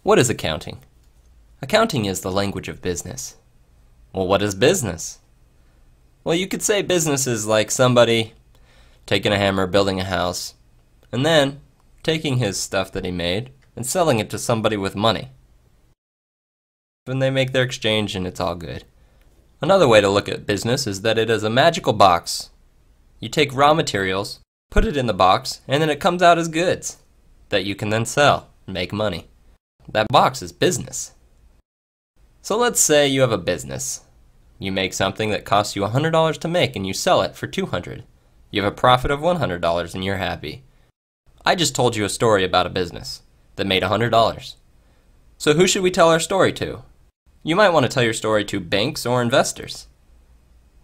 What is accounting? Accounting is the language of business. Well, what is business? Well, you could say business is like somebody taking a hammer, building a house, and then taking his stuff that he made and selling it to somebody with money. Then they make their exchange and it's all good. Another way to look at business is that it is a magical box. You take raw materials, put it in the box, and then it comes out as goods that you can then sell and make money. That box is business. So let's say you have a business. You make something that costs you $100 to make and you sell it for $200. You have a profit of $100 and you're happy. I just told you a story about a business that made $100. So who should we tell our story to? You might want to tell your story to banks or investors.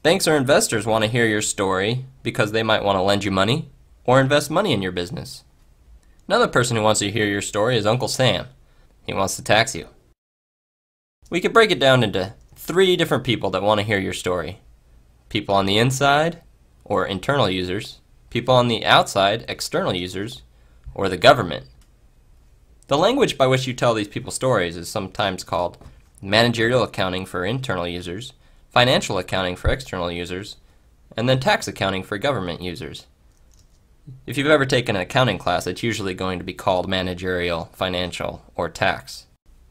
Banks or investors want to hear your story because they might want to lend you money or invest money in your business. Another person who wants to hear your story is Uncle Sam. He wants to tax you. We could break it down into 3 different people that want to hear your story. People on the inside, or internal users. People on the outside, external users, or the government. The language by which you tell these people stories is sometimes called managerial accounting for internal users, financial accounting for external users, and then tax accounting for government users. If you've ever taken an accounting class, it's usually going to be called managerial, financial, or tax.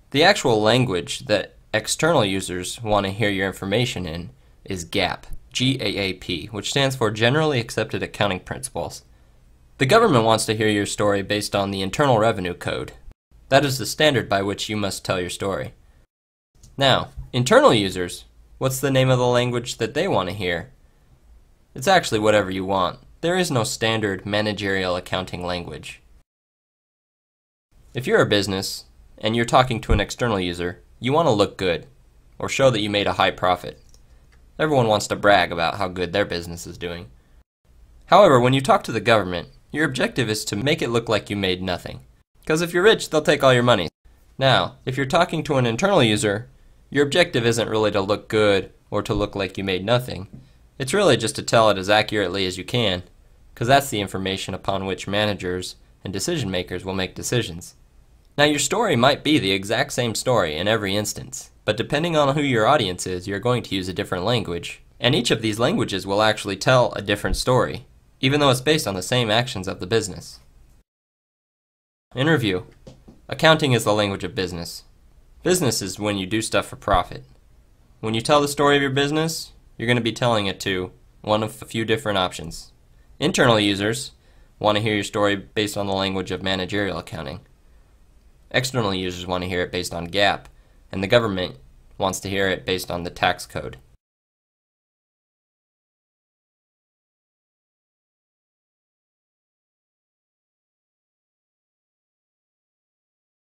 The actual language that external users want to hear your information in is GAAP, G-A-A-P, which stands for Generally Accepted Accounting Principles. The government wants to hear your story based on the Internal Revenue Code. That is the standard by which you must tell your story. Now, internal users, what's the name of the language that they want to hear? It's actually whatever you want. There is no standard managerial accounting language. If you're a business and you're talking to an external user, you want to look good or show that you made a high profit. Everyone wants to brag about how good their business is doing. However, when you talk to the government, your objective is to make it look like you made nothing. Because if you're rich, they'll take all your money. Now, if you're talking to an internal user, your objective isn't really to look good or to look like you made nothing. It's really just to tell it as accurately as you can, because that's the information upon which managers and decision makers will make decisions. Now, your story might be the exact same story in every instance, but depending on who your audience is, you're going to use a different language. And each of these languages will actually tell a different story, even though it's based on the same actions of the business. In review, accounting is the language of business. Business is when you do stuff for profit. When you tell the story of your business, you're going to be telling it to one of a few different options. Internal users want to hear your story based on the language of managerial accounting. External users want to hear it based on GAAP, and the government wants to hear it based on the tax code.